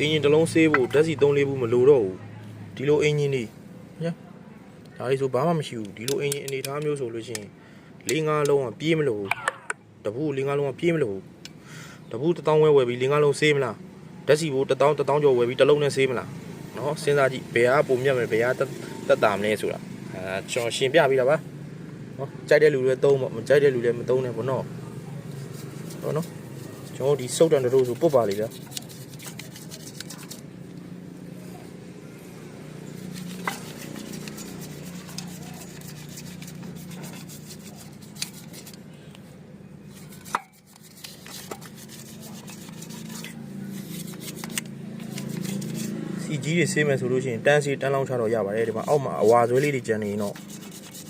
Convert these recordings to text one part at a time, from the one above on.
အင်ဂျင်တစ်လုံးဆေးဖို့ဓာတ်စီ3-4ဘူးမလိုတော့ဘူးဒီလိုအင်ဂျင်နေညဒါလေးဆိုဘာမှမရှိဘူးဒီလိုအင်ဂျင်အနေထားမျိုးဆိုလို့ရှိရင်4-5လုံးကပြေးမလို့တပူ4-5လုံးကပြေးမလို့တပူ1000ဝယ်ပြီး4-5လုံးဆေးမလားဓာတ်စီဖို့1000ကျော်ဝယ်ပြီးတစ်လုံးနဲ့ဆေးမလားနော်စဉ်းစားကြည့်ဘယ်ဟာပုံမြတ်မယ်ဘယ်ဟာတက်တာမလဲဆိုတာကျွန်တော်ရှင်းပြပေးတာပါနော်ကြိုက်တဲ့လူတွေသုံးပေါ့မကြိုက်တဲ့လူတွေမသုံးနဲ့ပေါ့နော်ဟုတ်နော်ကျွန်တော်ဒီစုတ်တန်တို့ဆိုပုတ်ပါလေဗျာစီကြီးတွေဆေးမယ်ဆိုလို့ရှိရင်တန်းစီတန်းလောင်းချတော့ရပါတယ်ဒီမှာအောက်မှာအဝါဆွဲလေးတွေကျန်နေရင်တော့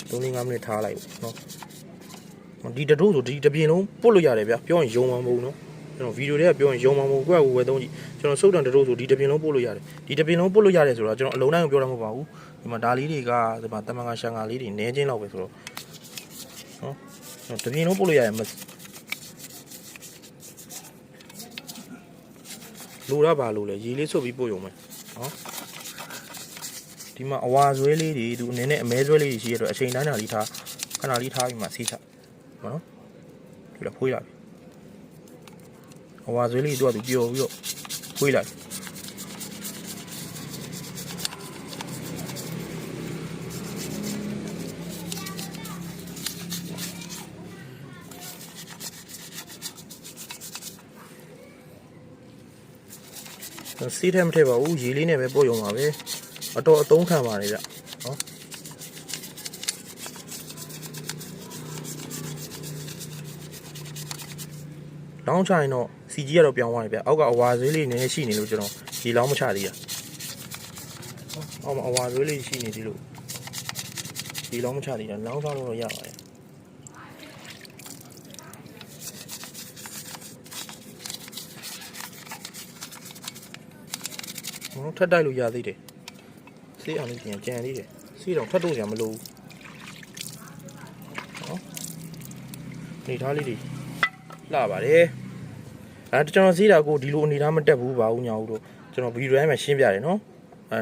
3-5မိနစ်ထားလိုက်နော်ဒီတတိုးဆိုဒီတပြင်းလုံးပုတ်လို့ရတယ်ဗျာပြောရင်ယုံမှာမဟုတ်နော်ကျွန်တော်ဗီဒီယိုတွေကပြောရင်ယုံမှာမဟုတ်ကိုယ့်ကိုယ်ဝယ်သုံးကြည့်ကျွန်တော်စုတ်တန်တတိုးဆိုဒီတပြင်းလုံးပုတ်လို့ရတယ်ဒီတပြင်းလုံးပုတ်လို့ရတယ်ဆိုတော့ကျွန်တော်အလုံးတိုင်းကိုပြောတာမဟုတ်ပါဘူးဒီမှာဒါလေးတွေကဒီမှာတမန်ကရှန်ကလေးတွေနည်းချင်းလောက်ပဲဆိုတော့နော်တပြင်းလုံးပုတ်လို့ရတယ်လိုရပါလို့လေရေလေးဆုပ်ပြီးပို့ရုံပဲနော်ဒီမှာအဝါဆွဲလေးတွေသူအနေနဲ့အမဲဆွဲလေးတွေရှိရတော့အချိန်တိုင်းတာလေးထားခဏလေးထားပြီးမှဆေးချနော်ဒီလိုဖွေးလိုက်အဝါဆွဲလေးတို့ကသူပျော်ပြီးတော့ဖွေးလိုက်စီးထဲမထည့်ပါဘူးရေလေးနဲ့ပဲပို့ရုံပါပဲအတော်အသုံးခံပါတယ်ဗျနော်လောင်းချရင်တော့စီကြီးကတော့ပြောင်းသွားပြီဗျအောက်ကအဝါဆွေးလေးနည်းနည်းရှိနေလို့ကျွန်တော်ရေလောင်းမချသေးတာအောက်မှာအဝါဆွေးလေးရှိနေသေးလို့ရေလောင်းမချသေးတာလောင်းစားလို့တော့ရပါတယ်ထပ်တိုက်လို့ရသေးတယ်ဆေးအောင်လေးပြန်ကြံသေးတယ်ဆေးတော့ထပ်တော့ကြမလို့နော်နေသားလေးတွေလှပါတယ်ကျွန်တော်ဆေးတာကိုဒီလိုအနေထားမတက်ဘူးပါဘူးညာဘူးတို့ကျွန်တော်ဗီဒီယိုထဲမှာရှင်းပြတယ်နော်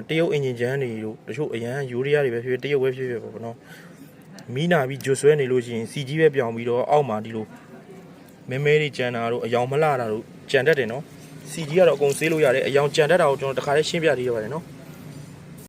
တရုတ်အင်ဂျင်ချမ်းတွေတို့တချို့အရန်ယူရီးယားတွေပဲဖြစ်ဖြစ်တရုတ်ပဲဖြစ်ဖြစ်ပေါ့နော်မီးနာပြီးဂျွတ်ဆွဲနေလို့ရှိရင်စီကြီးပဲပြောင်းပြီးတော့အောက်မှာဒီလိုမဲမဲတွေကြံတာတို့အယောင်မလှတာတို့ကြံတတ်တယ်နော်စီကြီးကတော့အကုန်ဆေးလို့ရတယ်အယောင်ကြံတတ်တာကိုကျွန်တော်တခါလေးရှင်းပြသေးရပါတယ်နော်